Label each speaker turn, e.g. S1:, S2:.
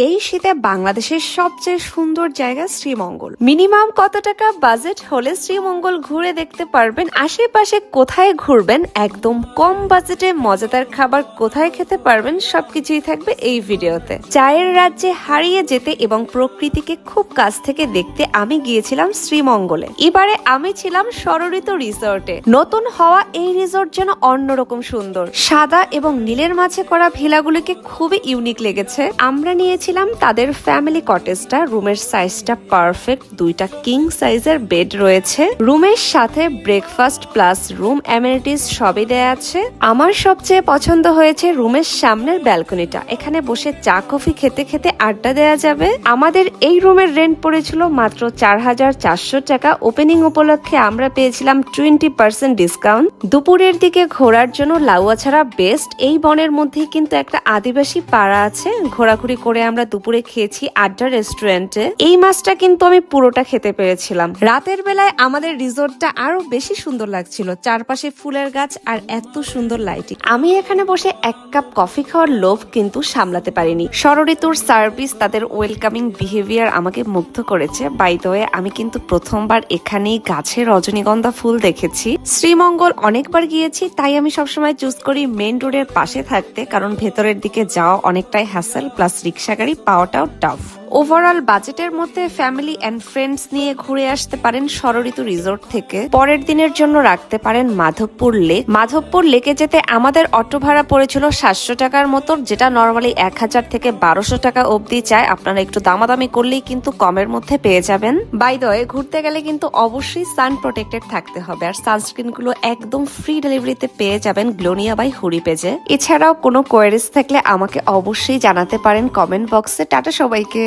S1: এই শীতে বাংলাদেশের সবচেয়ে সুন্দর জায়গা শ্রীমঙ্গল। মিনিমাম কত টাকা বাজেট হলে শ্রীমঙ্গল ঘুরে দেখতে পারবেন? আশেপাশে কোথায় ঘুরবেন, একদম কম বাজেটে মজাদার খাবার কোথায় খেতে পারবেন, সবকিছুই থাকবে এই ভিডিওতে। চায়ের রাজ্যে হারিয়ে যেতে এবং প্রকৃতিকে খুব কাছ থেকে দেখতে আমি গিয়েছিলাম শ্রীমঙ্গলে। এবারে আমি ছিলাম ষড়ঋতু রিসোর্টে। নতুন হওয়া এই রিসোর্ট যেন অন্যরকম সুন্দর। সাদা এবং নীলের মাঝে করা ভিলাগুলিকে খুবই ইউনিক লেগেছে। আমরা নিয়েছিলাম তাদের ফ্যামিলি কটেজটা। রুমের সাইজটা পারফেক্ট, 2টা কিং সাইজের বেড রয়েছে। রুমের সাথে ব্রেকফাস্ট প্লাস রুম অ্যামেনিটিস সবই দেয়া আছে। আমার সবচেয়ে পছন্দ হয়েছে রুমের সামনের ব্যালকনিটা। এখানে বসে চা কফি খেতে খেতে আড্ডা দেয়া যাবে। আমাদের এই রুমের রেন্ট পড়েছিল মাত্র 4,400 টাকা। ওপেনিং উপলক্ষে আমরা পেয়েছিলাম 20% ডিসকাউন্ট। দুপুরের দিকে ঘোরার জন্য লাউয়াছড়া বেস্ট। এই বনের মধ্যেই কিন্তু একটা আদিবাসী পাড়া আছে। ঘোরাঘুরি করে আমরা দুপুরে খেয়েছি আড্ডা রেস্টুরেন্টে। এই মাছটা কিন্তু আমি পুরোটা খেতে পেরেছিলাম। রাতের বেলায় আমাদের রিসোর্টটা আরো বেশি সুন্দর লাগছিল। চারপাশে ফুলের গাছ আর এত সুন্দর লাইটিং। আমি এখানে বসে 1 কাপ কফি খাওয়ার লোভ কিন্তু সামলাতে পারিনি। ষড়ঋতুর সার্ভিস, তাদের ওয়েলকামিং বিহেভিয়ার আমাকে মুগ্ধ করেছে। বাই দ্য ওয়ে, আমি কিন্তু প্রথমবার এখানেই গাছে রজনীগন্ধা ফুল দেখেছি। শ্রীমঙ্গল অনেকবার গিয়েছি, তাই আমি সবসময় চুজ করি মেইন রোডের পাশে থাকতে, কারণ ভেতরের দিকে যাওয়া অনেকটাই হ্যাসেল, প্লাস রিক্সা গাড়ি পাওয়াটাও টাফ। ওভারঅল বাজেটের মধ্যে ফ্যামিলি এন্ড ফ্রেন্ডস নিয়ে ঘুরে আসতে পারেন ষড়ঋতু রিসোর্ট থেকে। পরের দিনের জন্য রাখতে পারেন মাধবপুর লেক। মাধবপুর লেকে যেতে আমাদের অটো ভাড়া পড়েছিল 700 টাকার মতো, যেটা নর্মালি 1000 থেকে 1200 টাকা অবধি চায়। আপনারা একটু দামাদামি করলেই কিন্তু কমের মধ্যে পেয়ে যাবেন। বাই দ্য ওয়ে, ঘুরতে গেলে কিন্তু অবশ্যই সান প্রোটেক্টেড থাকতে হবে, আর সানস্ক্রিন গুলো একদম ফ্রি ডেলিভারিতে পেয়ে যাবেন গ্লোনিয়া বাই হুরি পেজে। এছাড়াও কোনো কোয়ারিজ থাকলে আমাকে অবশ্যই জানাতে পারেন কমেন্ট বক্সে। টাটা সবাইকে।